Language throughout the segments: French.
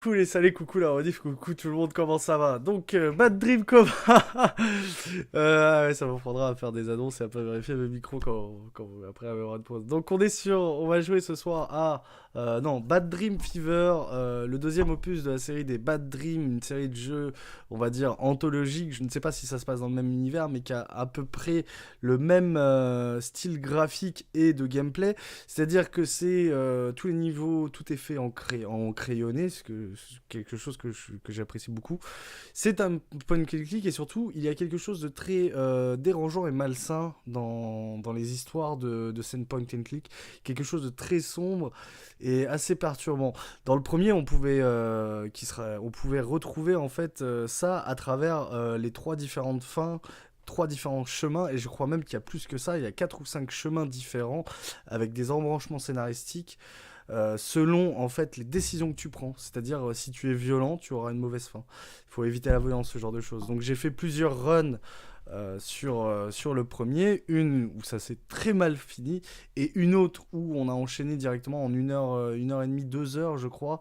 Coucou les salés, coucou la rediff, coucou tout le monde, comment ça va? Donc, Bad Dream Coma. Ouais, ça me prendra à faire des annonces et à pas vérifier mes micros après avoir une pause. Donc on va jouer ce soir à non, Bad Dream Fever, le deuxième opus de la série des Bad Dream, une série de jeux, on va dire anthologique. Je ne sais pas si ça se passe dans le même univers, mais qui a à peu près le même style graphique et de gameplay. C'est-à-dire que c'est tous les niveaux, tout est fait en crayonné, quelque chose que j'apprécie beaucoup. C'est un point and click et surtout, il y a quelque chose de très dérangeant et malsain dans les histoires de scène point and click. Quelque chose de très sombre et assez perturbant. Dans le premier, on pouvait retrouver en fait ça à travers les trois différentes fins, trois différents chemins, et je crois même qu'il y a plus que ça, il y a 4 ou 5 chemins différents avec des embranchements scénaristiques selon en fait les décisions que tu prends. C'est-à-dire si tu es violent, tu auras une mauvaise fin. Il faut éviter la violence, ce genre de choses. Donc j'ai fait plusieurs runs sur le premier, une où ça s'est très mal fini, et une autre où on a enchaîné directement en une heure et demie, 2 heures je crois,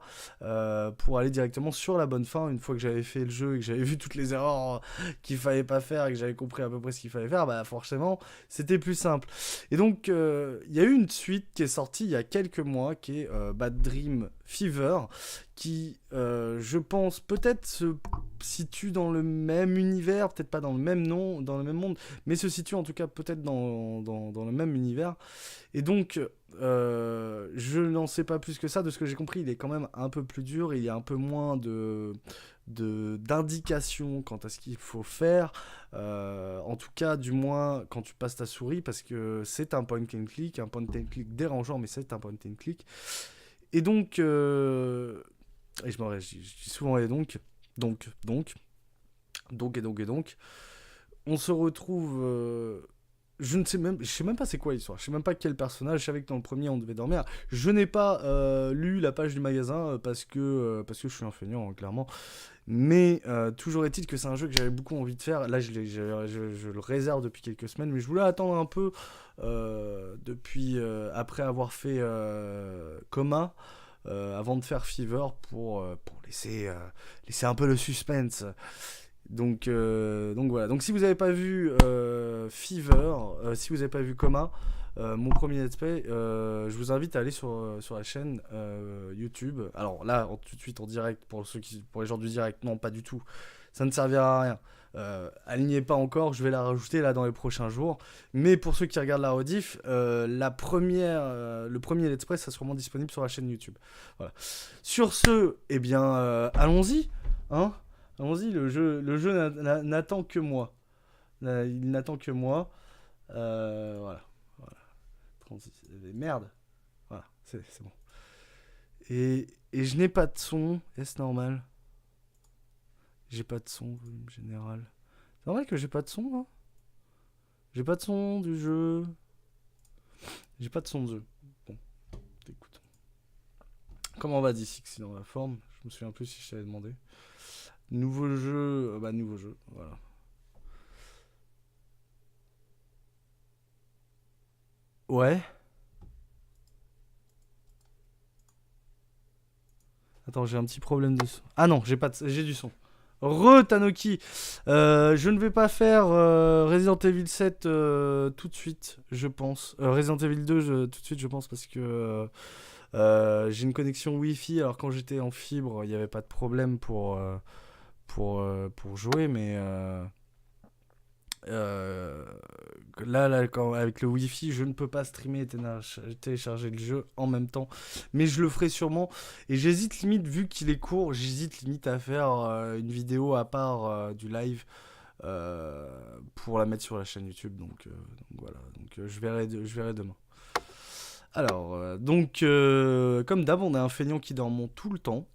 pour aller directement sur la bonne fin. Une fois que j'avais fait le jeu et que j'avais vu toutes les erreurs qu'il fallait pas faire et que j'avais compris à peu près ce qu'il fallait faire, bah forcément c'était plus simple. Et donc il y a eu une suite qui est sortie il y a quelques mois, qui est Bad Dream Fever, qui, je pense, peut-être se situe dans le même univers, peut-être pas dans le même nom, dans le même monde, mais se situe en tout cas peut-être dans le même univers. Et donc, je n'en sais pas plus que ça. De ce que j'ai compris, il est quand même un peu plus dur, il y a un peu moins d'indications quant à ce qu'il faut faire. En tout cas, du moins, quand tu passes ta souris, parce que c'est un point and click, un point and click dérangeant, mais c'est un point and click. Et donc, et je dis souvent et donc, on se retrouve. Je sais même pas c'est quoi l'histoire. Je sais même pas quel personnage. Je savais que dans le premier on devait dormir. Je n'ai pas lu la page du magasin parce que je suis un feignant, hein, clairement. Mais toujours est-il que c'est un jeu que j'avais beaucoup envie de faire. Là, je le réserve depuis quelques semaines, mais je voulais attendre un peu depuis après avoir fait Coma. Avant de faire Fever pour laisser un peu le suspense. Donc voilà. Donc si vous n'avez pas vu Fever, si vous n'avez pas vu Coma, mon premier let's play, je vous invite à aller sur la chaîne YouTube. Alors là, tout de suite en direct, pour les gens du direct, non, pas du tout. Ça ne servira à rien. Alignez pas encore, je vais la rajouter là dans les prochains jours. Mais pour ceux qui regardent la rediff, le premier let's play sera sûrement disponible sur la chaîne YouTube. Voilà. Sur ce, eh bien, allons-y, hein. Allons-y, le jeu n'attend que moi. Il n'attend que moi. Voilà. Voilà. Merde. Voilà, c'est bon. Et je n'ai pas de son. Est-ce normal? J'ai pas de son, volume général. C'est normal que j'ai pas de son, hein. J'ai pas de son du jeu. J'ai pas de son de jeu. Bon, écoute. Comment va d'ici que c'est dans la forme? Je me souviens plus si je t'avais demandé. Nouveau jeu. Bah, nouveau jeu, voilà. Ouais. Attends, j'ai un petit problème de son. Ah non, j'ai du son. Tanoki. Je ne vais pas faire Resident Evil 7 tout de suite, je pense. Resident Evil 2 tout de suite, je pense, parce que j'ai une connexion Wi-Fi. Alors quand j'étais en fibre, il n'y avait pas de problème pour jouer, mais euh, avec le Wi-Fi, je ne peux pas streamer et télécharger le jeu en même temps. Mais je le ferai sûrement. Et j'hésite limite, vu qu'il est court, j'hésite limite à faire une vidéo à part du live pour la mettre sur la chaîne YouTube. Donc voilà. Donc je verrai demain. Alors, comme d'hab, on a un feignant qui dormant tout le temps,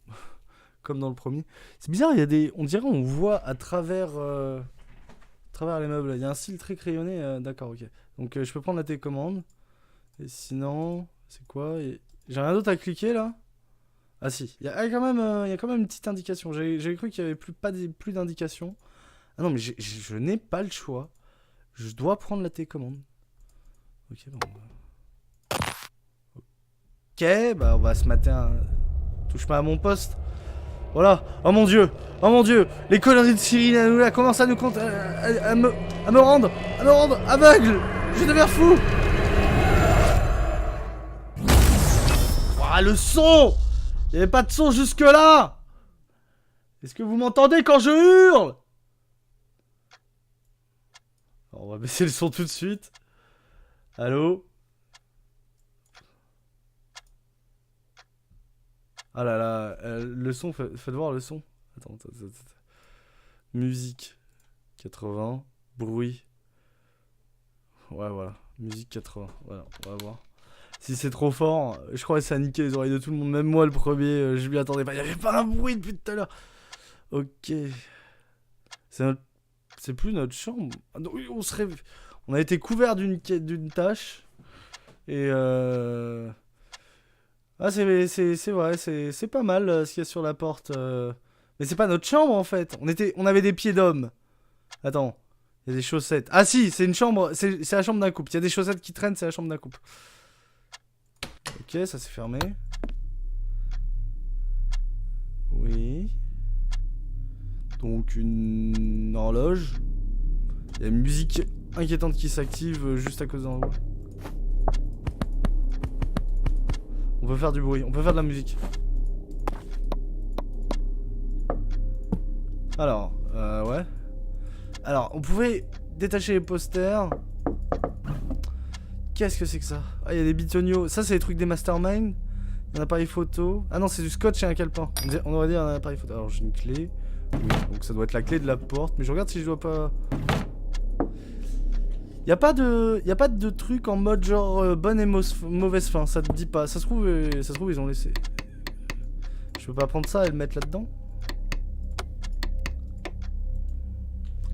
comme dans le premier. C'est bizarre, on dirait on voit à travers les meubles. Il y a un style très crayonné. D'accord, ok. Donc je peux prendre la télécommande. Et sinon, c'est quoi? J'ai rien d'autre à cliquer là? Ah si, il y a quand même une petite indication. J'ai cru qu'il y avait plus d'indications. Ah non, mais je n'ai pas le choix. Je dois prendre la télécommande. Ok, bon. Ok, bah on va se mater un. Touche pas à mon poste. Voilà. Oh mon dieu. Oh mon dieu. Les conneries de Cyril Hanouna commencent à nous à me rendre aveugle. Je deviens fou. Ah, le son. Il n'y avait pas de son jusque là. Est-ce que vous m'entendez quand je hurle? Alors, on va baisser le son tout de suite. Allô? Ah là là, le son, faites voir le son. Attends. Musique 80, bruit. Ouais, voilà, musique 80. Voilà, on va voir. Si c'est trop fort, je crois que ça a niqué les oreilles de tout le monde. Même moi, le premier, je m'y attendais pas. Il n'y avait pas un bruit depuis tout à l'heure. Ok. C'est plus notre chambre. On a été couvert d'une tâche. Et ah, c'est vrai, c'est pas mal ce qu'il y a sur la porte. Mais c'est pas notre chambre en fait. On avait des pieds d'homme. Attends, il y a des chaussettes. Ah si, c'est une chambre, c'est la chambre d'un couple. Il y a des chaussettes qui traînent, c'est la chambre d'un couple. Ok, ça c'est fermé. Oui. Donc une horloge. Il y a une musique inquiétante qui s'active juste à cause d'un rouge. On peut faire du bruit, on peut faire de la musique. Alors, ouais. Alors, on pouvait détacher les posters. Qu'est-ce que c'est que ça? Ah, il y a des bitonios. Ça, c'est les trucs des masterminds. Un appareil photo. Ah non, c'est du scotch et un calepin. On devrait dire un appareil photo. Alors, j'ai une clé. Oui, donc ça doit être la clé de la porte. Mais je regarde si je dois pas... Y'a pas de truc en mode genre bonne et mauvaise fin, ça te dit pas. Ça se trouve ils ont laissé. Je peux pas prendre ça et le mettre là-dedans.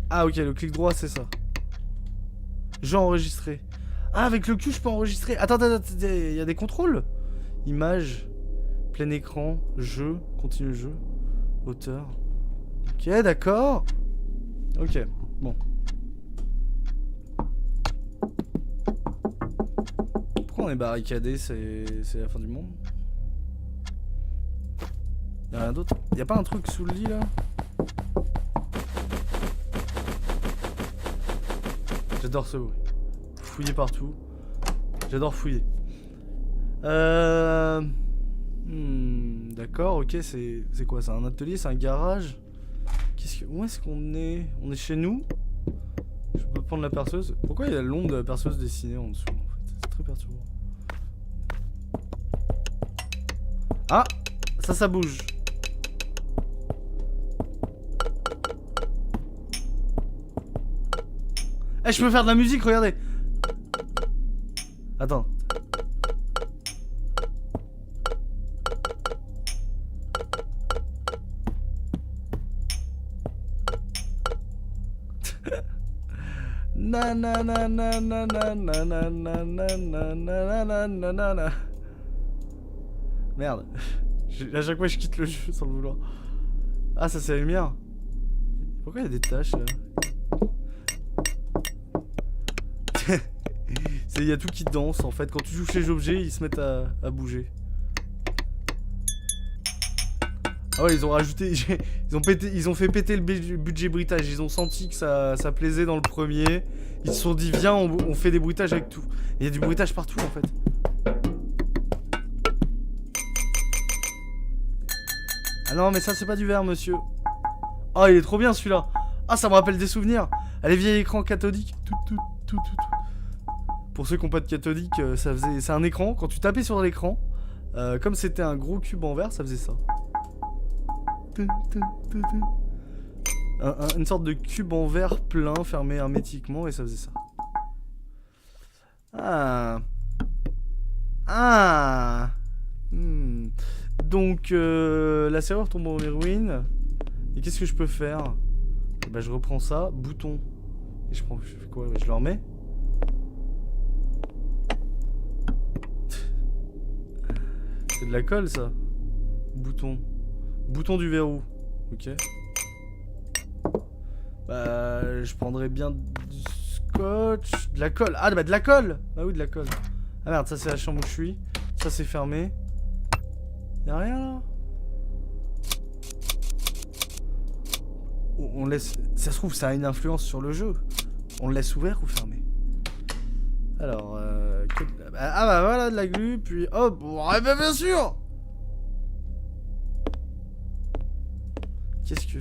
Ah ok, le clic droit c'est ça. J'ai enregistré. Ah, avec le cul je peux enregistrer. Attends, il y a des contrôles. Image, plein écran, jeu, continue le jeu, auteur. Ok, d'accord. Ok, bon. Pourquoi on est barricadé? C'est la fin du monde? Y'a rien d'autre? Y'a pas un truc sous le lit là? J'adore ce bruit. Fouiller partout. J'adore fouiller. D'accord, ok, c'est quoi? C'est un atelier? C'est un garage? Où est-ce qu'on est? On est chez nous? Je peux prendre la perceuse? Pourquoi il y a l'ombre de la perceuse dessinée en dessous en fait? C'est très perturbant. Ah! Ça bouge. Eh, je peux faire de la musique, regardez. Attends. Merde. À chaque fois je quitte le jeu sans le vouloir. Ah, ça c'est la lumière. Pourquoi il y a des taches là? Il y a tout qui danse en fait. Quand tu touches les objets, ils se mettent à bouger. Ah ouais, ils ont rajouté. Ils ont fait péter le budget bruitage. Ils ont senti que ça plaisait dans le premier. Ils se sont dit, viens, on fait des bruitages avec tout. Il y a du bruitage partout en fait. Ah non, mais ça, c'est pas du verre, monsieur. Oh, il est trop bien celui-là. Ah, ça me rappelle des souvenirs. Ah, les vieilles écrans cathodiques. Tout. Pour ceux qui n'ont pas de cathodique, c'est un écran. Quand tu tapais sur l'écran, comme c'était un gros cube en verre, ça faisait ça. Une sorte de cube en verre plein, fermé hermétiquement, et ça faisait ça. Donc, la serrure tombe en ruine. Et qu'est-ce que je peux faire? Bah, je reprends ça, bouton. Et je fais quoi? Je le remets. C'est de la colle, ça. Bouton. Bouton du verrou. Ok. Bah, je prendrais bien du scotch. De la colle. Ah, bah, de la colle. Bah oui, de la colle. Ah merde, ça c'est la chambre où je suis. Ça c'est fermé. Y'a rien là? on laisse... Ça se trouve, ça a une influence sur le jeu. On le laisse ouvert ou fermé? Alors, ah bah voilà, de la glu, puis hop, ouais, bah bien sûr. Qu'est-ce que...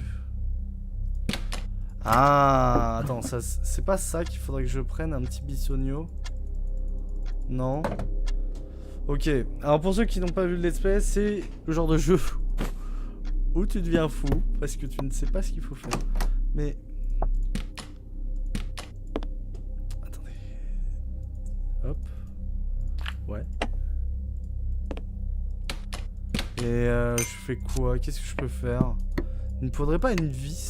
Ah, attends, c'est pas ça qu'il faudrait que je prenne, un petit bissonio? Non. Ok, alors pour ceux qui n'ont pas vu le let's play, c'est le genre de jeu où tu deviens fou parce que tu ne sais pas ce qu'il faut faire. Mais... Attendez. Hop. Ouais. Et je fais quoi? Qu'est-ce que je peux faire? Il ne faudrait pas une vis?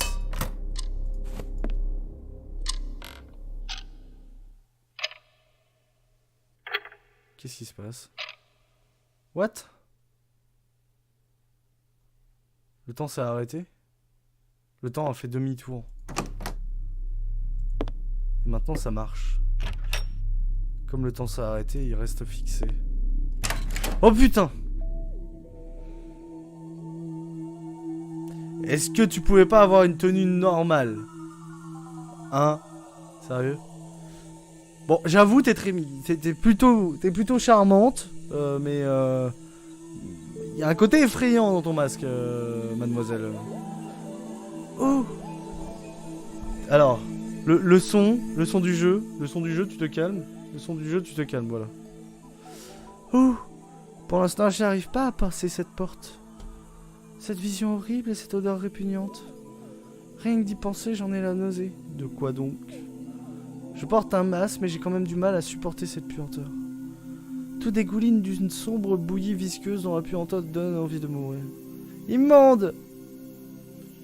Qu'est-ce qui se passe? What? Le temps s'est arrêté? Le temps a fait demi-tour. Et maintenant ça marche. Comme le temps s'est arrêté, il reste fixé. Oh putain! Est-ce que tu pouvais pas avoir une tenue normale? Hein? Sérieux? Bon, j'avoue, t'es plutôt charmante, mais il y a un côté effrayant dans ton masque, mademoiselle. Oh! Alors, le son du jeu, tu te calmes. Le son du jeu, tu te calmes, voilà. Oh! Pour l'instant, je n'arrive pas à passer cette porte. Cette vision horrible et cette odeur répugnante. Rien que d'y penser, j'en ai la nausée. De quoi donc? Je porte un masque, mais j'ai quand même du mal à supporter cette puanteur. Tout dégouline d'une sombre bouillie visqueuse dont la puanteur donne envie de mourir. Immonde!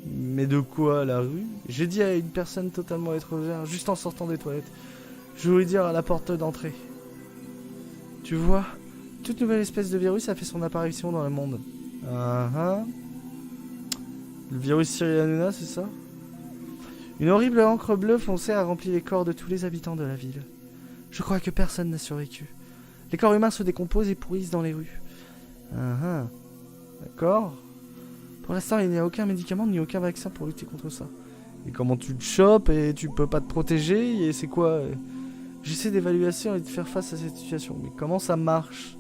Mais de quoi, la rue? J'ai dit à une personne totalement étrangère, juste en sortant des toilettes. Je voulais dire à la porte d'entrée. Tu vois, toute nouvelle espèce de virus a fait son apparition dans le monde. Le virus Syrianuna, c'est ça? Une horrible encre bleue foncée a rempli les corps de tous les habitants de la ville. Je crois que personne n'a survécu. Les corps humains se décomposent et pourrissent dans les rues. D'accord. Pour l'instant, il n'y a aucun médicament ni aucun vaccin pour lutter contre ça. Et comment tu le chopes et tu peux pas te protéger? Et c'est quoi? J'essaie d'évaluation et de faire face à cette situation. Mais comment ça marche?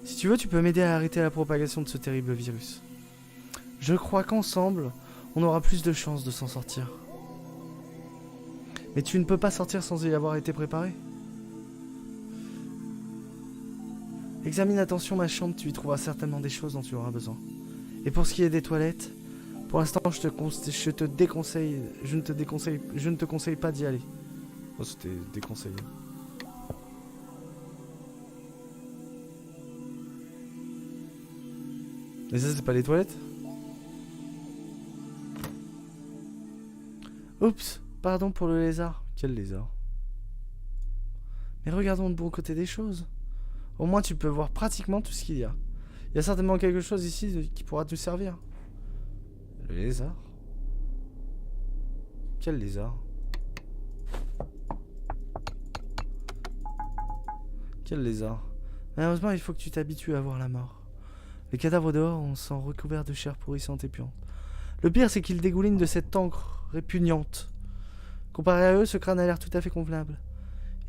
Si tu veux, tu peux m'aider à arrêter la propagation de ce terrible virus. Je crois qu'ensemble, on aura plus de chances de s'en sortir. Mais tu ne peux pas sortir sans y avoir été préparé. Examine attention ma chambre, tu y trouveras certainement des choses dont tu auras besoin. Et pour ce qui est des toilettes, pour l'instant je ne te conseille pas d'y aller. Oh, c'était déconseillé. Mais ça c'est pas les toilettes? Oups, pardon pour le lézard. Quel lézard? Mais regardons le bon côté des choses. Au moins tu peux voir pratiquement tout ce qu'il y a. Il y a certainement quelque chose ici qui pourra te servir. Le lézard? Quel lézard? Quel lézard? Malheureusement, il faut que tu t'habitues à voir la mort. Les cadavres dehors sont recouverts de chair pourrissante et puante. Le pire, c'est qu'ils dégoulinent de cette encre répugnante. Comparé à eux, ce crâne a l'air tout à fait convenable.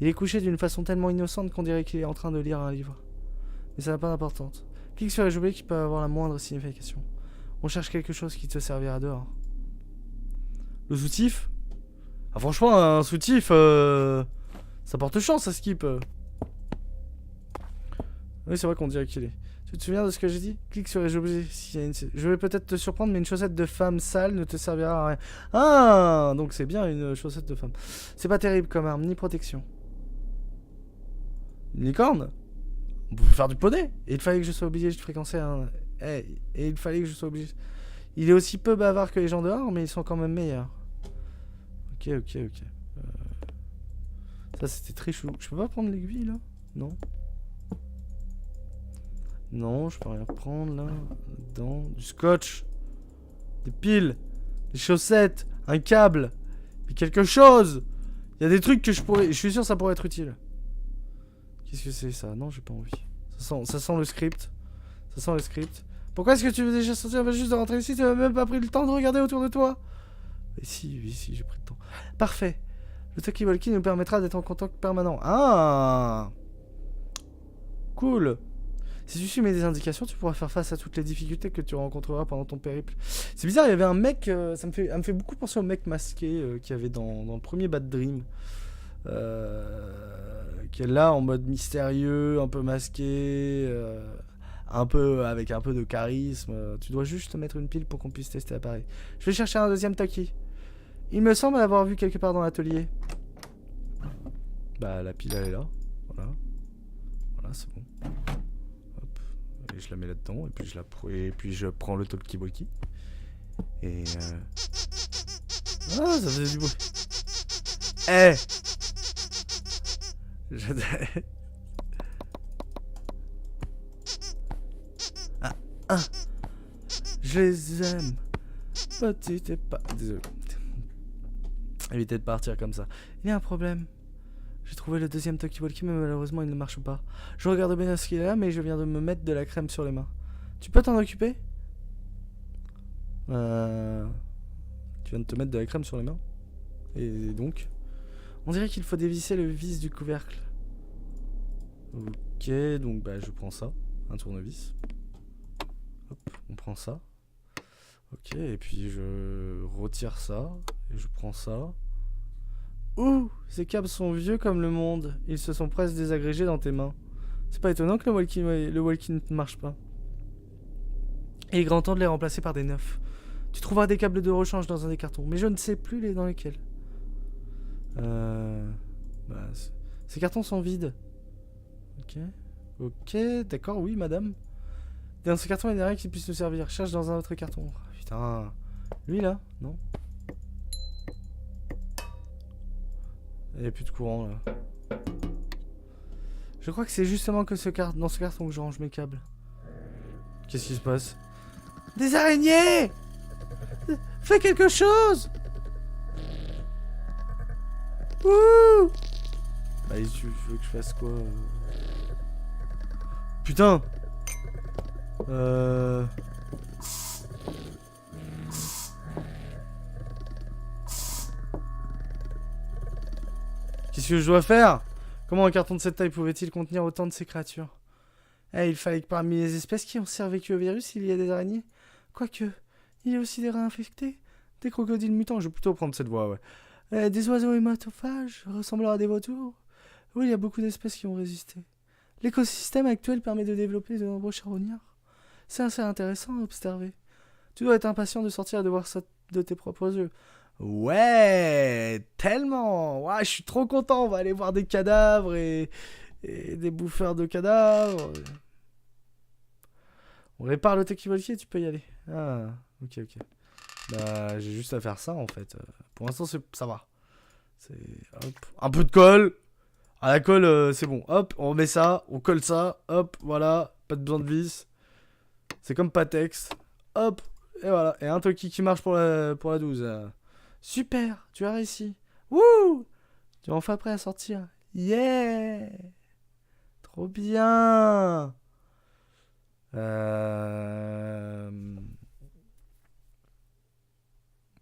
Il est couché d'une façon tellement innocente qu'on dirait qu'il est en train de lire un livre. Mais ça n'a pas d'importance. Clique sur les jouets qui peuvent avoir la moindre signification. On cherche quelque chose qui te servira dehors. Le soutif? Ah franchement, un soutif, ça porte chance à Skip. Oui, c'est vrai qu'on dirait qu'il est. Tu te souviens de ce que j'ai dit? Clique sur les objets. Je vais peut-être te surprendre, mais une chaussette de femme sale ne te servira à rien. Ah, donc c'est bien une chaussette de femme. C'est pas terrible comme arme, ni protection. Une licorne? On pouvait faire du poney. Et il fallait que je sois obligé de fréquencer un... et il fallait que je sois obligé... Il est aussi peu bavard que les gens dehors, mais ils sont quand même meilleurs. Ok. Ça, c'était très chou. Je peux pas prendre l'aiguille, là? Non. Non, je peux rien prendre, là. Dedans. Du scotch. Des piles. Des chaussettes. Un câble. Mais quelque chose. Il y a des trucs que je pourrais... Je suis sûr que ça pourrait être utile. Qu'est-ce que c'est, ça? Non, j'ai pas envie. Ça sent le script. Ça sent le script. Pourquoi est-ce que tu veux déjà sortir? On va juste de rentrer ici. Tu n'as même pas pris le temps de regarder autour de toi. Ici, j'ai pris le temps. Parfait. Le talkie-walkie nous permettra d'être en contact permanent. Ah! Cool. Si tu suis mes indications, tu pourras faire face à toutes les difficultés que tu rencontreras pendant ton périple. C'est bizarre, il y avait un mec, ça me fait beaucoup penser au mec masqué qu'il y avait dans le premier Bad Dream. Qui est là en mode mystérieux, un peu masqué, avec un peu de charisme. Tu dois juste te mettre une pile pour qu'on puisse tester l'appareil. Je vais chercher un deuxième Taki. Il me semble l'avoir vu quelque part dans l'atelier. Bah la pile elle est là. Voilà. Voilà, c'est bon. Hop. Et je la mets là-dedans. Et puis je prends le talkie-walkie. Et ah, ça faisait du bruit. Eh! Je les aime. Petite et pas. Désolé. Évitez de partir comme ça. Il y a un problème. J'ai trouvé le deuxième talkie-walkie, mais malheureusement il ne marche pas. Je regarde bien ce qu'il est là, mais je viens de me mettre de la crème sur les mains. Tu peux t'en occuper? Tu viens de te mettre de la crème sur les mains? Et donc? On dirait qu'il faut dévisser le vis du couvercle. Ok, donc bah je prends ça. Un tournevis. Hop, on prend ça. Ok, et puis je retire ça. Et je prends ça. Ouh, ces câbles sont vieux comme le monde. Ils se sont presque désagrégés dans tes mains. C'est pas étonnant que le walkie ne marche pas. Et il est grand temps de les remplacer par des neufs. Tu trouveras des câbles de rechange dans un des cartons, mais je ne sais plus dans lesquels. Bah, ces cartons sont vides. Ok. Ok, d'accord, oui, madame. Dans ce carton, il n'y a rien qui puisse nous servir. Cherche dans un autre carton. Oh, putain. Lui, là? Non? Il n'y a plus de courant, là. Je crois que c'est justement que dans ce carton que je range mes câbles. Qu'est-ce qui se passe? Des araignées! Fais quelque chose! Ouh! Bah, tu veux que je fasse quoi? Putain! Qu'est-ce que je dois faire? Comment un carton de cette taille pouvait-il contenir autant de ces créatures? Eh, il fallait que parmi les espèces qui ont survécu au virus, il y ait des araignées. Quoique, il y a aussi des rats infectés, des crocodiles mutants. Je vais plutôt prendre cette voie, ouais. Des oiseaux hématophages ressemblant à des vautours. Oui, il y a beaucoup d'espèces qui ont résisté. L'écosystème actuel permet de développer de nombreux charognards. C'est assez intéressant à observer. Tu dois être impatient de sortir et de voir ça de tes propres yeux. Ouais, tellement. Ouais, je suis trop content. On va aller voir des cadavres et des bouffeurs de cadavres. On répare le talkie-walkie, tu peux y aller. Ah, ok. Bah, j'ai juste à faire ça en fait. Pour l'instant, ça va. C'est hop, un peu de colle. À la colle, c'est bon. Hop, on met ça, on colle ça. Hop, voilà, pas de besoin de vis. C'est comme Patex. Hop, et voilà. Et un talkie qui marche pour la 12. Super, tu as réussi. Wouh! Tu es enfin prêt à sortir. Yeah! Trop bien!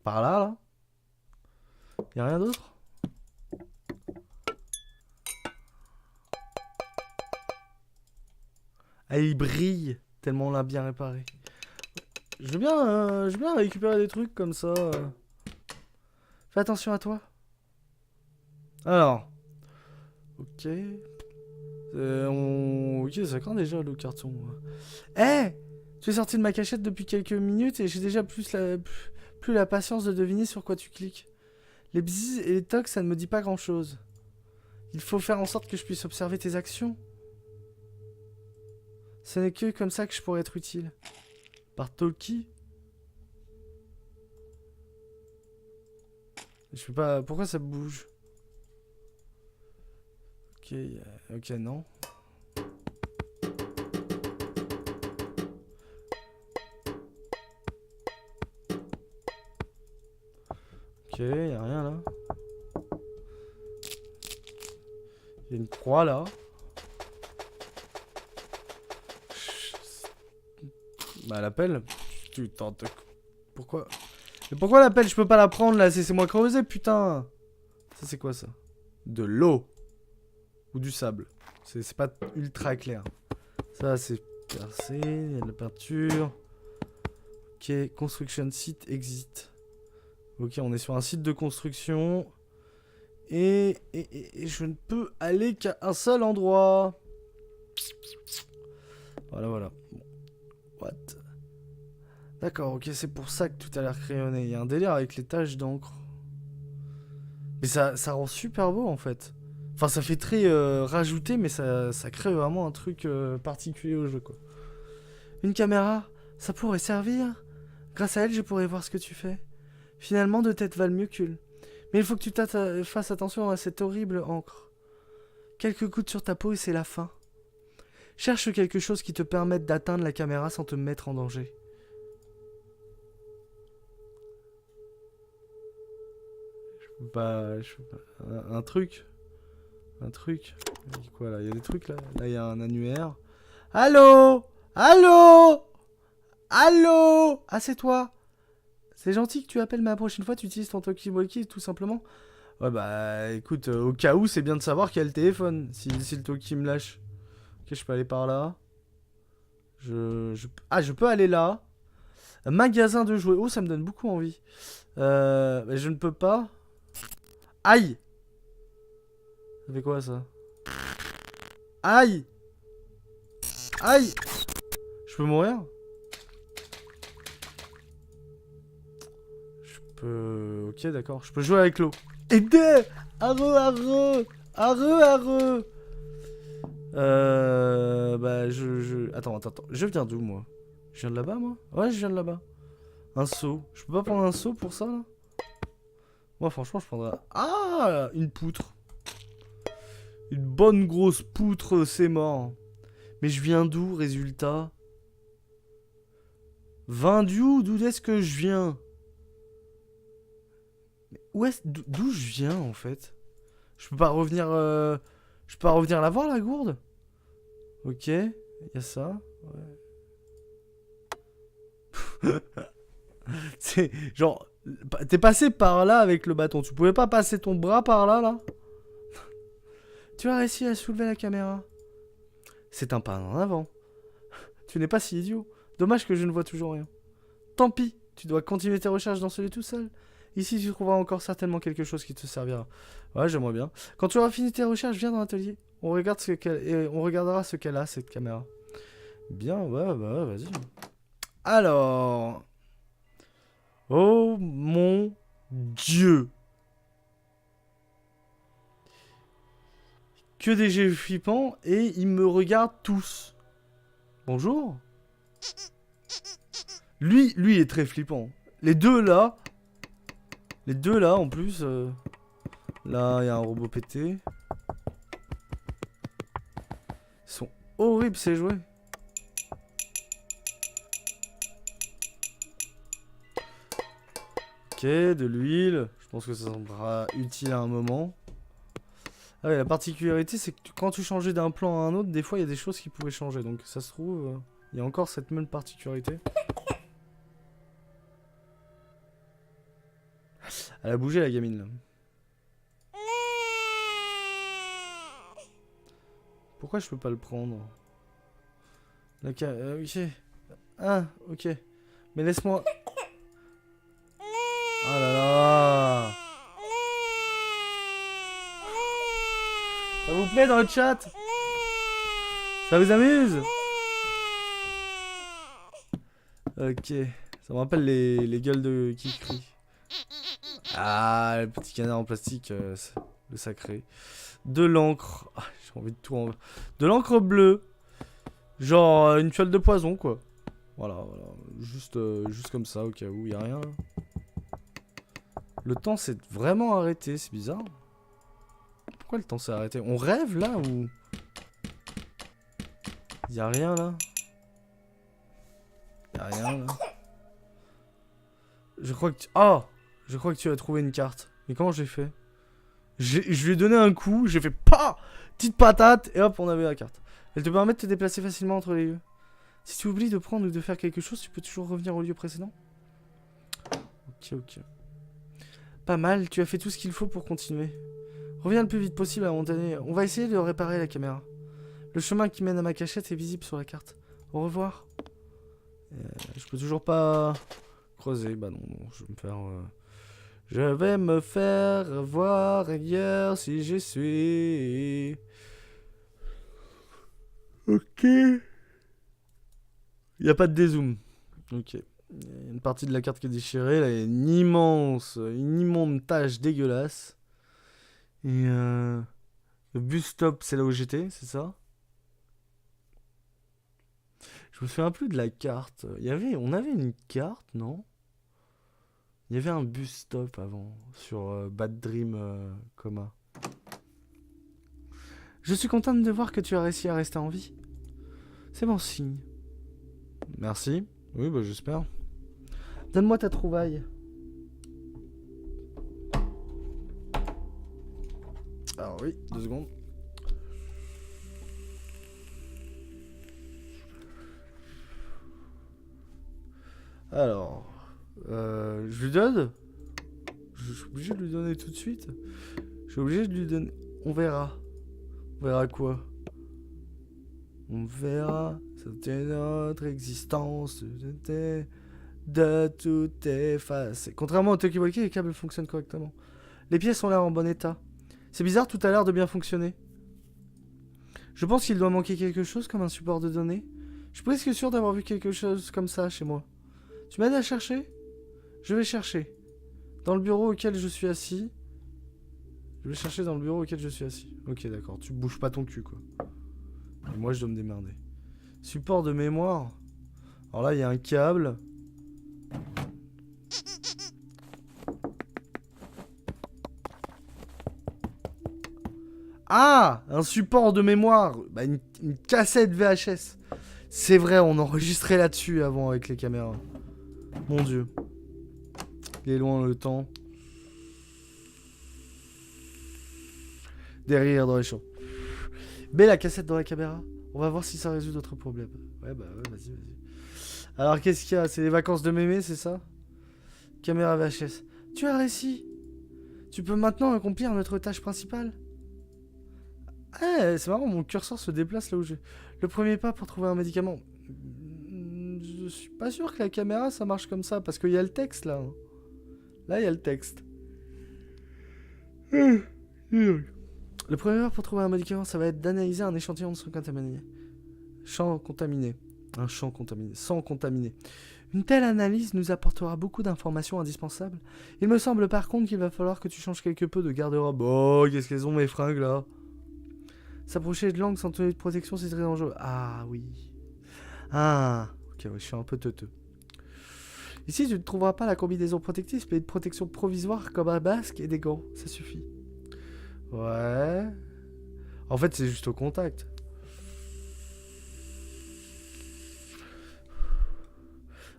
Par là? Y'a rien d'autre? Ah, il brille tellement on l'a bien réparé. Je veux bien récupérer des trucs comme ça. Fais attention à toi. Alors. Ok. Ok, c'est quand déjà le carton? Tu es sorti de ma cachette depuis quelques minutes et j'ai déjà plus la patience de deviner sur quoi tu cliques. Les bzz et les tocs, ça ne me dit pas grand chose. Il faut faire en sorte que je puisse observer tes actions. Ce n'est que comme ça que je pourrais être utile. Par talkie? Je peux pas... Pourquoi ça bouge? Ok, non. Ok, y'a rien là. Y'a une croix là. Bah, elle appelle. Tu tentes. Pourquoi? Mais pourquoi la pelle, je peux pas la prendre là? C'est moi creuser, putain. Ça, c'est quoi ça? De l'eau. Ou du sable. C'est pas ultra clair. Ça, c'est percé. Il y a de la peinture. Ok, construction site, exit. Ok, on est sur un site de construction. Et je ne peux aller qu'à un seul endroit. Voilà, voilà. Bon. What? D'accord, ok, c'est pour ça que tout a l'air crayonné. Il y a un délire avec les taches d'encre. Mais ça rend super beau, en fait. Enfin, ça fait très rajouté, mais ça crée vraiment un truc particulier au jeu, quoi. Une caméra, ça pourrait servir. Grâce à elle, je pourrais voir ce que tu fais. Finalement, deux têtes valent mieux qu'une. Mais il faut que tu fasses attention à cette horrible encre. Quelques gouttes sur ta peau et c'est la fin. Cherche quelque chose qui te permette d'atteindre la caméra sans te mettre en danger. Un truc. Un truc. Quoi là? Il y a des trucs là. Là, il y a un annuaire. Allô? Allô? Allô? Ah, c'est toi? C'est gentil que tu appelles, mais la prochaine fois, tu utilises ton talkie-walkie tout simplement. Ouais, bah écoute, au cas où, c'est bien de savoir qu'il y a le téléphone. Si le talkie me lâche. Ok, je peux aller par là. Ah, je peux aller là. Un magasin de jouets. Oh, ça me donne beaucoup envie. Mais je ne peux pas. Aïe! Ça fait quoi ça? Aïe! Aïe! Je peux mourir? Je peux... Ok, d'accord. Je peux jouer avec l'eau. Aidez! Arre, arre! Arre, arre! Bah, Attends. Je viens d'où, moi? Je viens de là-bas, moi? Ouais, je viens de là-bas. Un seau. Je peux pas prendre un seau pour ça, là? Moi, franchement, je prendrais... Ah! Une poutre. Une bonne grosse poutre, c'est mort. Mais je viens d'où, résultat? D'où est-ce que je viens? D'où je viens, en fait? Je peux pas revenir... Je peux pas revenir la voir, la gourde? Ok, il y a ça. Ouais. C'est genre... T'es passé par là avec le bâton. Tu pouvais pas passer ton bras par là, là? Tu as réussi à soulever la caméra. C'est un pas en avant. Tu n'es pas si idiot. Dommage que je ne vois toujours rien. Tant pis, tu dois continuer tes recherches dans ce lieu tout seul. Ici, tu trouveras encore certainement quelque chose qui te servira. Ouais, j'aimerais bien. Quand tu auras fini tes recherches, viens dans l'atelier. On regardera ce qu'elle a, cette caméra. Bien, ouais, bah, vas-y. Alors... Oh mon Dieu! Que des jeux flippants et ils me regardent tous. Bonjour? Lui est très flippant. Les deux là, en plus. Là, il y a un robot pété. Ils sont horribles ces jouets. Ok, de l'huile. Je pense que ça sera utile à un moment. Ah ouais, la particularité, c'est que quand tu changeais d'un plan à un autre, des fois, il y a des choses qui pouvaient changer. Donc, ça se trouve, il y a encore cette même particularité. Elle a bougé, la gamine, là. Pourquoi je peux pas le prendre? Ok. Ah, ok. Mais laisse-moi... Ah là là. Ça vous plaît dans le chat? Ça vous amuse? Ok. Ça me rappelle les gueules de qui crient. Ah, le petit canard en plastique, le sacré. De l'encre. Ah, j'ai envie de tout en... De l'encre bleue. Genre une toile de poison, quoi. Voilà. Juste comme ça, au cas où, y a rien. Le temps s'est vraiment arrêté, c'est bizarre. Pourquoi le temps s'est arrêté? On rêve là ou... Y'a rien là? Y'a rien là? Je crois que tu... Ah! Je crois que tu as trouvé une carte. Mais comment j'ai fait? Je lui ai donné un coup, j'ai fait PAH! Petite patate, et hop, on avait la carte. Elle te permet de te déplacer facilement entre les lieux. Si tu oublies de prendre ou de faire quelque chose, tu peux toujours revenir au lieu précédent. Ok. Pas mal, tu as fait tout ce qu'il faut pour continuer. Reviens le plus vite possible à un moment donné. On va essayer de réparer la caméra. Le chemin qui mène à ma cachette est visible sur la carte. Au revoir. Je peux toujours pas creuser. Bah non, je vais me faire... Je vais me faire voir ailleurs si je suis... Ok. Il n'y a pas de dézoom. Ok. Il y a une partie de la carte qui est déchirée. Là, il y a une immonde tache dégueulasse. Et le bus stop, c'est là où j'étais, c'est ça? Je me souviens plus de la carte. On avait une carte, non? Il y avait un bus stop avant, sur Bad Dream Coma. Je suis contente de voir que tu as réussi à rester en vie. C'est bon signe. Merci. Oui, bah j'espère. Donne-moi ta trouvaille. Alors oui, 2 secondes. Alors, je lui donne. Je suis obligé de lui donner tout de suite. Je suis obligé de lui donner. On verra. On verra quoi? On verra. C'était notre existence. De tout effacer. Contrairement au talkie-walkie, les câbles fonctionnent correctement. Les pièces ont l'air en bon état. C'est bizarre, tout a l'air de bien fonctionner. Je pense qu'il doit manquer quelque chose comme un support de données. Je suis presque sûr d'avoir vu quelque chose comme ça chez moi. Tu m'aides à chercher? Je vais chercher. Dans le bureau auquel je suis assis. Je vais chercher dans le bureau auquel je suis assis. Ok, d'accord. Tu bouges pas ton cul, quoi. Et moi, je dois me démerder. Support de mémoire. Alors là, il y a un câble. Ah! Un support de mémoire. Bah, une cassette VHS. C'est vrai, on enregistrait là-dessus avant avec les caméras. Mon Dieu. Il est loin le temps. Derrière dans les champs. Mets la cassette dans la caméra. On va voir si ça résout d'autres problèmes. Ouais, bah ouais, vas-y. Alors, qu'est-ce qu'il y a? C'est les vacances de mémé, c'est ça? Caméra VHS. Tu as réussi. Tu peux maintenant accomplir notre tâche principale. Eh, c'est marrant, mon curseur se déplace là où je... Le premier pas pour trouver un médicament. Je suis pas sûr que la caméra, ça marche comme ça, parce qu'il y a le texte, là. Là, il y a le texte. Le premier pas pour trouver un médicament, ça va être d'analyser un échantillon de sang contaminé. Champ contaminé. Un champ contaminé. Sang contaminé. Une telle analyse nous apportera beaucoup d'informations indispensables. Il me semble par contre qu'il va falloir que tu changes quelque peu de garde-robe. Oh, qu'est-ce qu'elles ont mes fringues, là? S'approcher de l'angle sans tenue de protection, c'est très dangereux. Ah oui. Ah. Ok, ouais, je suis un peu teuteux. Ici, tu ne trouveras pas la combinaison protectrice, mais une protection provisoire comme un masque et des gants. Ça suffit. Ouais. En fait, c'est juste au contact.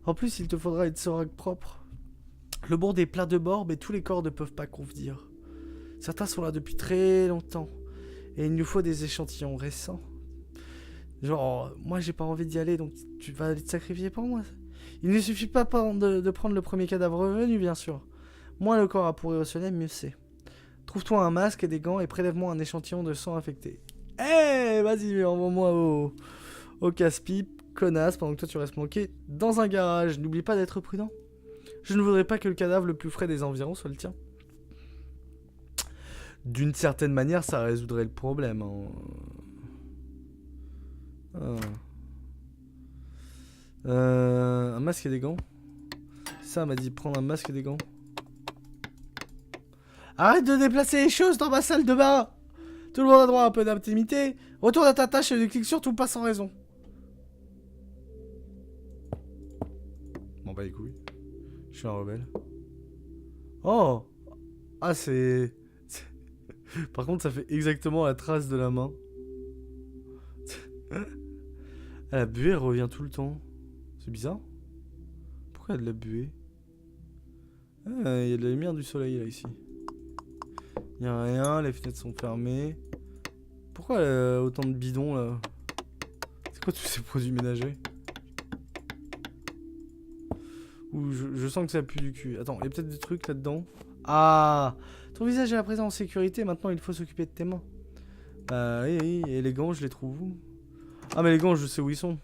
En plus, il te faudra une seringue propre. Le monde est plein de morts, mais tous les corps ne peuvent pas convenir. Certains sont là depuis très longtemps. Et il nous faut des échantillons récents. Genre, moi j'ai pas envie d'y aller, donc tu vas aller te sacrifier pour moi. Il ne suffit pas de prendre le premier cadavre venu, bien sûr. Moins le corps a pourri au soleil, mieux c'est. Trouve-toi un masque et des gants et prélève-moi un échantillon de sang infecté. Eh, vas-y, envoie-moi au casse-pipe, connasse, pendant que toi tu restes planqué dans un garage. N'oublie pas d'être prudent. Je ne voudrais pas que le cadavre le plus frais des environs soit le tien. D'une certaine manière, ça résoudrait le problème. Hein. Un masque et des gants. Ça m'a dit prendre un masque et des gants. Arrête de déplacer les choses dans ma salle de bain. Tout le monde a droit à un peu d'intimité. Retourne à ta tâche et ne clique surtout pas sans raison. Bon bah les couilles. Je suis un rebelle. Oh. Ah c'est... Par contre ça fait exactement la trace de la main. Ah, la buée revient tout le temps. C'est bizarre. Pourquoi il y a de la buée? Ah, il y a de la lumière du soleil là ici. Il n'y a rien, les fenêtres sont fermées. Pourquoi autant de bidons là? C'est quoi tous ces produits ménagers? Ou je sens que ça pue du cul. Attends, il y a peut-être des trucs là-dedans. Ah! Ton visage est à présent en sécurité, maintenant il faut s'occuper de tes mains. Oui, oui, et les gants, je les trouve où? Ah, mais les gants, je sais où ils sont.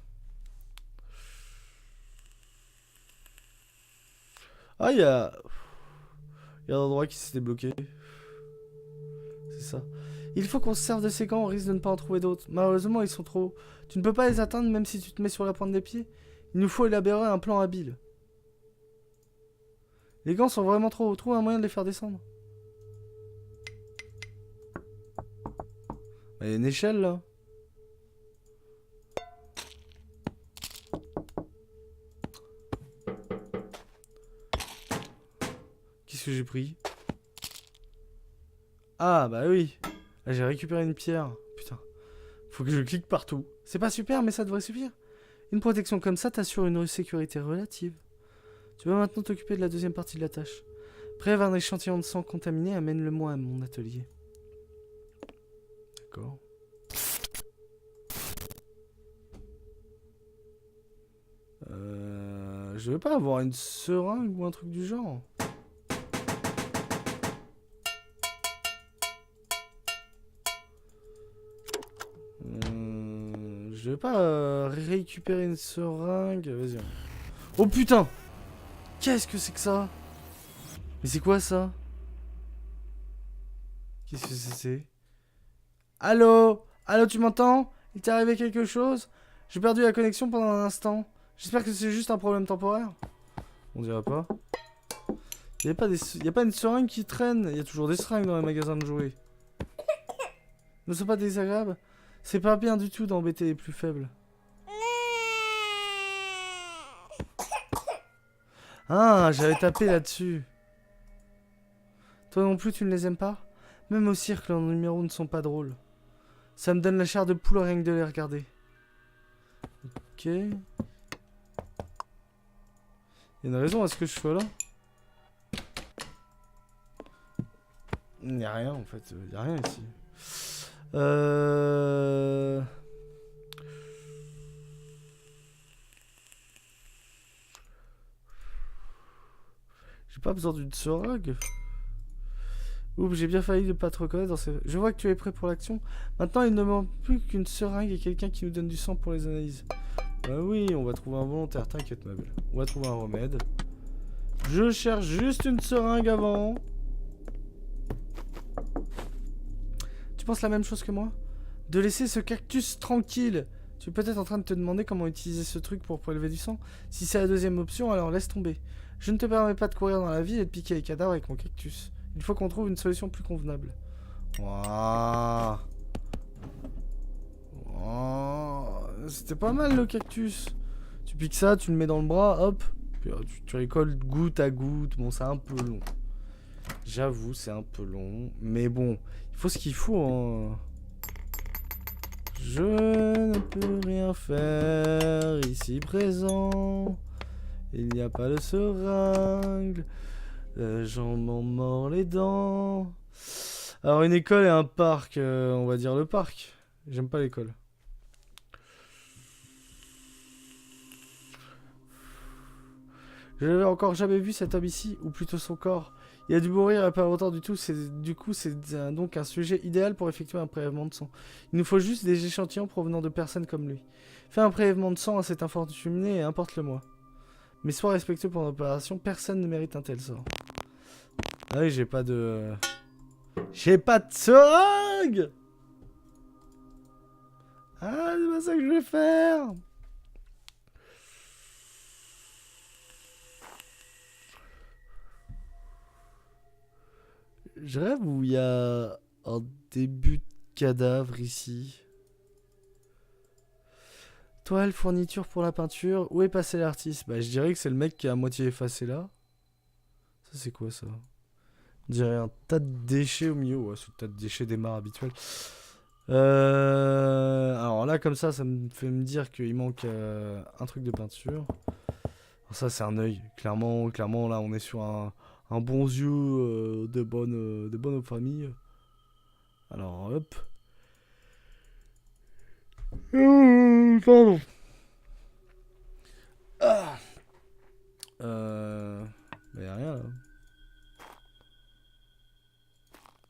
Ah, il y a... Il y a un endroit qui s'est débloqué. C'est ça. Il faut qu'on se serve de ces gants, on risque de ne pas en trouver d'autres. Malheureusement, ils sont trop hauts. Tu ne peux pas les atteindre même si tu te mets sur la pointe des pieds. Il nous faut élaborer un plan habile. Les gants sont vraiment trop hauts. Trouve un moyen de les faire descendre. Il y a une échelle là. Qu'est-ce que j'ai pris? Ah bah oui. Là, j'ai récupéré une pierre. Putain. Faut que je clique partout. C'est pas super mais ça devrait suffire. Une protection comme ça t'assure une sécurité relative. Tu vas maintenant t'occuper de la deuxième partie de la tâche. Prélève un échantillon de sang contaminé, amène-le-moi à mon atelier. D'accord. Je veux pas avoir une seringue ou un truc du genre. Je vais pas récupérer une seringue. Vas-y. Oh putain! Qu'est-ce que c'est que ça? Mais c'est quoi ça? Qu'est-ce que c'est? Allô? Allô, tu m'entends? Il t'est arrivé quelque chose? J'ai perdu la connexion pendant un instant. J'espère que c'est juste un problème temporaire. On dirait pas. Y a pas une seringue qui traîne. Il y a toujours des seringues dans les magasins de jouets. Ne sois pas désagréable. C'est pas bien du tout d'embêter les plus faibles. Ah, j'avais tapé là-dessus. Toi non plus, tu ne les aimes pas? Même au cirque, leurs numéros ne sont pas drôles. Ça me donne la chair de poule rien que de les regarder. Ok. Il y a une raison à ce que je sois là? Il n'y a rien en fait, il n'y a rien ici. J'ai pas besoin d'une seringue. Oups, j'ai bien failli ne pas te reconnaître dans ces... Je vois que tu es prêt pour l'action. Maintenant, il ne manque plus qu'une seringue et quelqu'un qui nous donne du sang pour les analyses. Bah oui, on va trouver un volontaire, t'inquiète ma belle. On va trouver un remède. Je cherche juste une seringue avant. Tu penses la même chose que moi? De laisser ce cactus tranquille. Tu es peut-être en train de te demander comment utiliser ce truc pour prélever du sang. Si c'est la deuxième option, alors laisse tomber. Je ne te permets pas de courir dans la ville et de piquer les cadavres avec mon cactus. Il faut qu'on trouve une solution plus convenable. Waouh. C'était pas mal le cactus. Tu piques ça, tu le mets dans le bras, hop. Puis, tu récoltes goutte à goutte. Bon, c'est un peu long. J'avoue, c'est un peu long. Mais bon, il faut ce qu'il faut. Hein. Je ne peux rien faire ici présent. Il n'y a pas de seringue. J'en m'en mords les dents. Alors une école et un parc, on va dire le parc. J'aime pas l'école. Je n'avais encore jamais vu cet homme ici, ou plutôt son corps. Il a dû mourir il n'y a pas longtemps du tout, du coup c'est donc un sujet idéal pour effectuer un prélèvement de sang. Il nous faut juste des échantillons provenant de personnes comme lui. Fais un prélèvement de sang à cet infortuné et importe-le-moi. Mais sois respectueux pour l'opération, personne ne mérite un tel sort. Ah oui, j'ai pas de... J'ai pas de seringue. Ah, c'est pas ça que je vais faire. Je rêve où il y a un début de cadavre ici. Toile, fourniture pour la peinture. Où est passé l'artiste? Bah, je dirais que c'est le mec qui est à moitié effacé là. Ça, c'est quoi ça? On dirait un tas de déchets au milieu. Ouais, c'est le tas de déchets des mares habituels. Alors là, comme ça me fait me dire qu'il manque un truc de peinture. Alors ça, c'est un œil. Clairement, là, on est sur un bon yeux de bonne famille. Alors, hop. Pardon. Ah. Mais y'a rien là.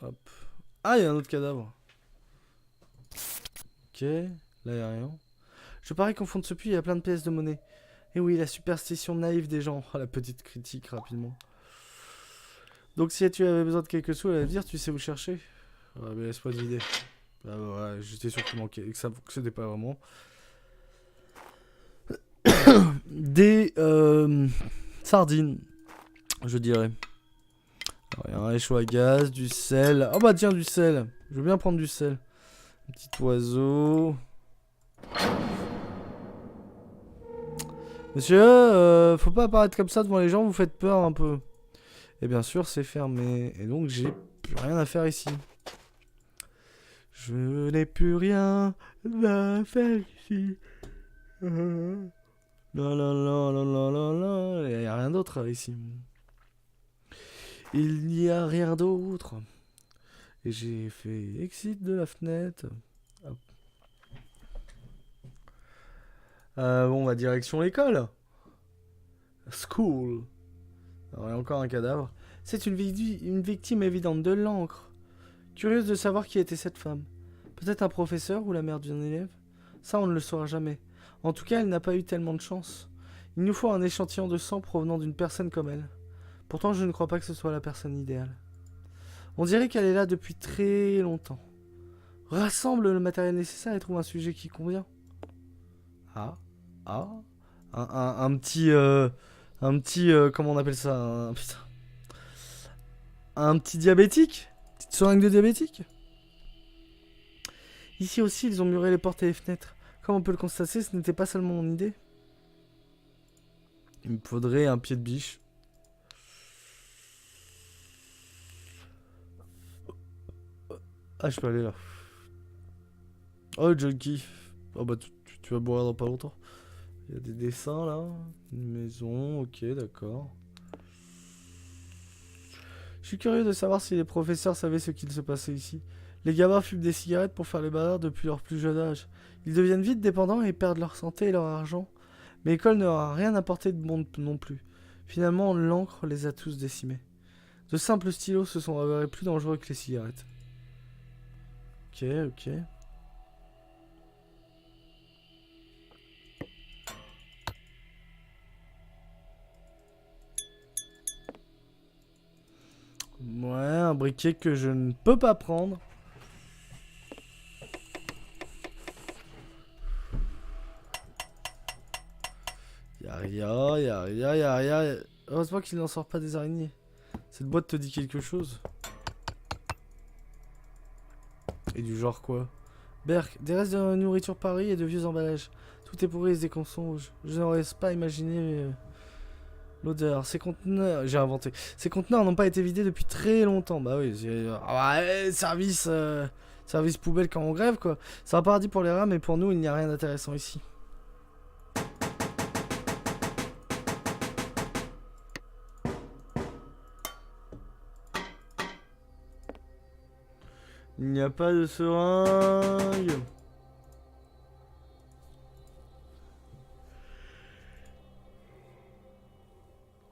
Hop. Ah, il y a un autre cadavre. Ok, là y'a rien. Je parie qu'au fond de ce puits, il y a plein de pièces de monnaie. Et oui, la superstition naïve des gens. Oh, la petite critique rapidement. Donc si tu avais besoin de quelques sous à l'avenir, tu sais où chercher. Ouais, mais laisse-moi deviner. Ah ouais, j'étais sûr qu'il manquait, que ça fonctionnait pas vraiment. Des sardines, je dirais. Alors, il y a un réchaud à gaz, du sel. Oh bah tiens, du sel. Je veux bien prendre du sel. Un petit oiseau. Monsieur, faut pas apparaître comme ça devant les gens, vous faites peur un peu. Et bien sûr, c'est fermé. Et donc, j'ai plus rien à faire ici. Je n'ai plus rien à faire ici. La la la la la la la. Il n'y a rien d'autre ici. Il n'y a rien d'autre. Et j'ai fait exit de la fenêtre. Hop. Bon, bah direction l'école. School. Alors, il y a encore un cadavre. C'est une victime évidente de l'encre. Curieuse de savoir qui était cette femme. Peut-être un professeur ou la mère d'un élève. Ça, on ne le saura jamais. En tout cas, elle n'a pas eu tellement de chance. Il nous faut un échantillon de sang provenant d'une personne comme elle. Pourtant, je ne crois pas que ce soit la personne idéale. On dirait qu'elle est là depuis très longtemps. Rassemble le matériel nécessaire et trouve un sujet qui convient. Ah, ah, un petit, comment on appelle ça, putain, un petit diabétique, petite seringue de diabétique. Ici aussi, ils ont muré les portes et les fenêtres. Comme on peut le constater, ce n'était pas seulement mon idée. Il me faudrait un pied de biche. Ah, je peux aller là. Oh, junkie. Oh bah, tu vas boire dans pas longtemps. Il y a des dessins là. Une maison, ok, d'accord. Je suis curieux de savoir si les professeurs savaient ce qu'il se passait ici. Les gamins fument des cigarettes pour faire les bavards depuis leur plus jeune âge. Ils deviennent vite dépendants et perdent leur santé et leur argent. Mais l'école ne leur a rien apporté de bon non plus. Finalement, l'encre les a tous décimés. De simples stylos se sont avérés plus dangereux que les cigarettes. Ok, ok. Ouais, un briquet que je ne peux pas prendre. Y'a rien, y'a rien, y'a rien. Heureusement qu'il n'en sort pas des araignées. Cette boîte te dit quelque chose. Et du genre quoi? Berk, des restes de nourriture Paris et de vieux emballages. Tout est pourri et des mensonges. Je n'aurais pas imaginé l'odeur. Ces conteneurs... J'ai inventé. Ces conteneurs n'ont pas été vidés depuis très longtemps. Bah oui, service... service poubelle quand on grève, quoi. C'est un paradis pour les rats, mais pour nous, il n'y a rien d'intéressant ici. Il n'y a pas de seringue.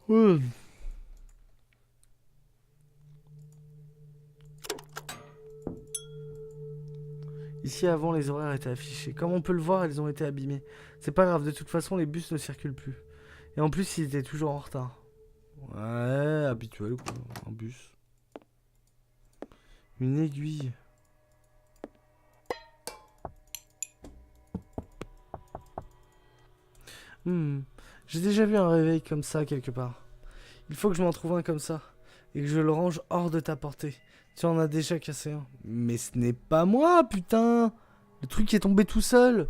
Ouais. Ici, avant, les horaires étaient affichés. Comme on peut le voir, ils ont été abîmés. C'est pas grave, de toute façon, les bus ne circulent plus. Et en plus, ils étaient toujours en retard. Ouais, habituel, quoi. Un bus. Une aiguille. J'ai déjà vu un réveil comme ça quelque part. Il faut que je m'en trouve un comme ça. Et que je le range hors de ta portée. Tu en as déjà cassé un. Mais ce n'est pas moi, putain! Le truc est tombé tout seul.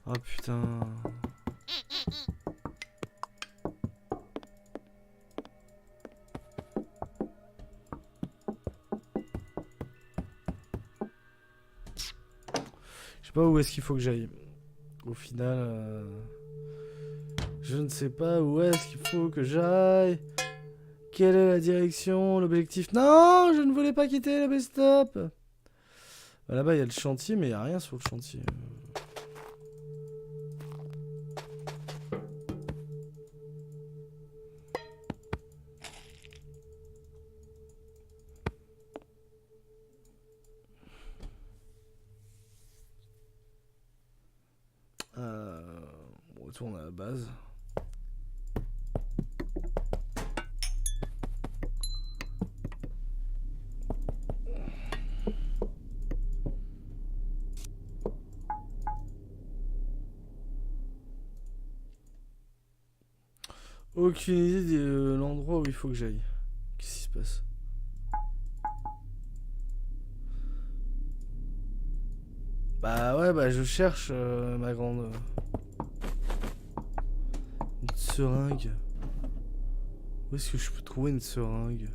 Oh putain. Je sais pas où est-ce qu'il faut que j'aille. Au final, je ne sais pas où est-ce qu'il faut que j'aille. Quelle est la direction, l'objectif? Non, je ne voulais pas quitter le best-stop. Bah, là-bas, il y a le chantier, mais il n'y a rien sur le chantier. retourne à la base. Aucune idée de l'endroit où il faut que j'aille. Qu'est-ce qui se passe? Bah ouais, bah je cherche ma grande... Une seringue. Où est-ce que je peux trouver une seringue?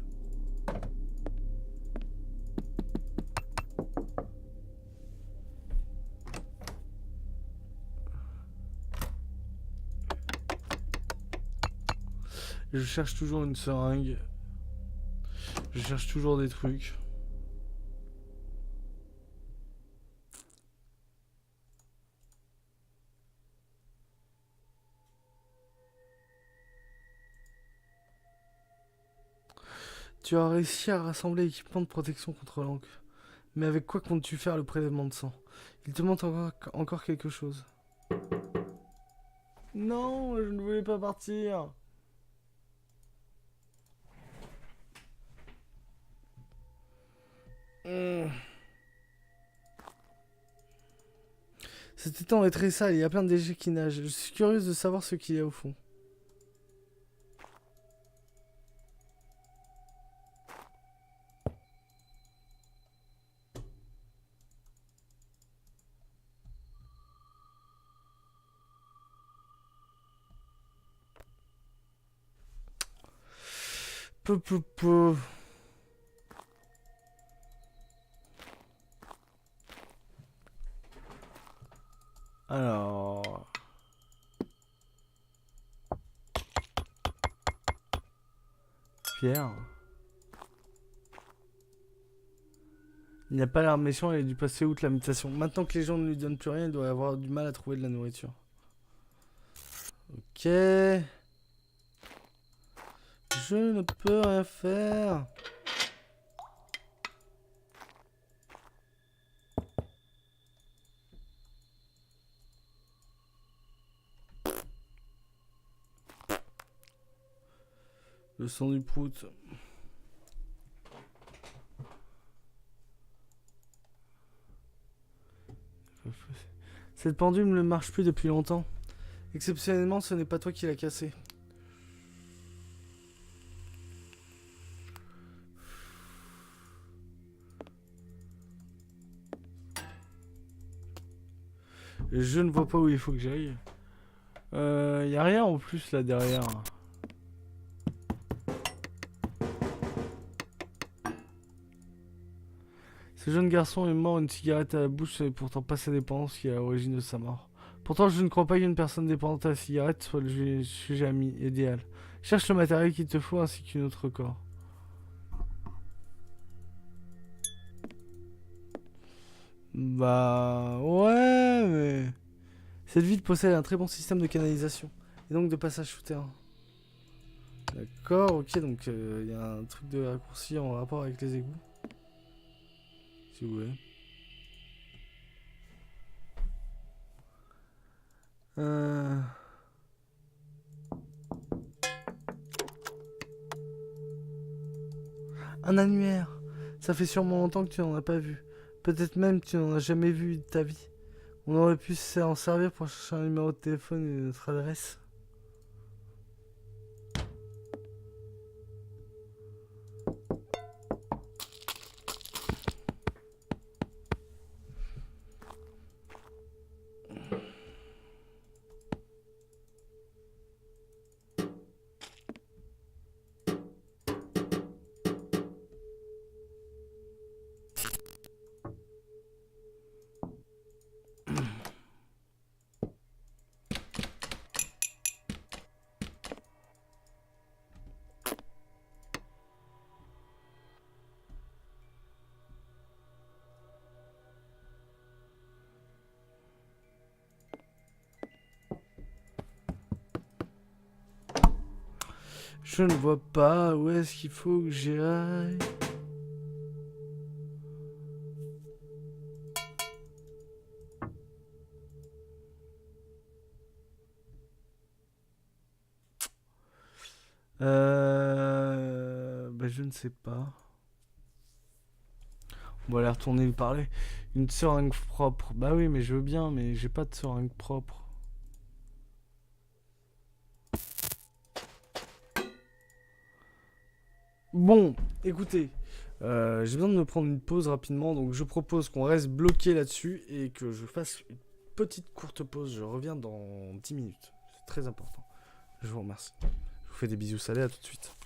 Je cherche toujours une seringue. Je cherche toujours des trucs. Tu as réussi à rassembler l'équipement de protection contre l'encre. Mais avec quoi comptes-tu faire le prélèvement de sang? Il te manque encore quelque chose. Non, je ne voulais pas partir. Cet étang est très sale, il y a plein de déchets qui nagent. Je suis curieuse de savoir ce qu'il y a au fond. Peu, peu, peu. Alors... Pierre. Il n'a pas l'air méchant et il a dû passer outre la mutation. Maintenant que les gens ne lui donnent plus rien, il doit avoir du mal à trouver de la nourriture. Ok. Je ne peux rien faire. Le sang du prout. Cette pendule ne marche plus depuis longtemps. Exceptionnellement, ce n'est pas toi qui l'as cassée. Je ne vois pas où il faut que j'aille. Y a rien en plus là derrière. Ce jeune garçon est mort une cigarette à la bouche, ce n'est pourtant pas sa dépendance qui est à l'origine de sa mort. Pourtant, je ne crois pas qu'une personne dépendante à la cigarette soit le sujet ami idéal. Cherche le matériel qu'il te faut ainsi qu'un autre corps. Bah ouais, mais... Cette ville possède un très bon système de canalisation et donc de passage souterrain. D'accord, ok, donc il y a un truc de raccourci en rapport avec les égouts. Si vous voulez. Un annuaire. Ça fait sûrement longtemps que tu n'en as pas vu. Peut-être même que tu n'en as jamais vu de ta vie. On aurait pu s'en servir pour chercher un numéro de téléphone et notre adresse. Je ne vois pas où est-ce qu'il faut que j'aille. Bah, je ne sais pas. On va aller retourner lui parler. Une seringue propre. Bah oui, mais je veux bien, mais j'ai pas de seringue propre. Bon, écoutez, j'ai besoin de me prendre une pause rapidement, donc je propose qu'on reste bloqué là-dessus et que je fasse une petite courte pause. Je reviens dans 10 minutes. C'est très important. Je vous remercie. Je vous fais des bisous salés, à tout de suite.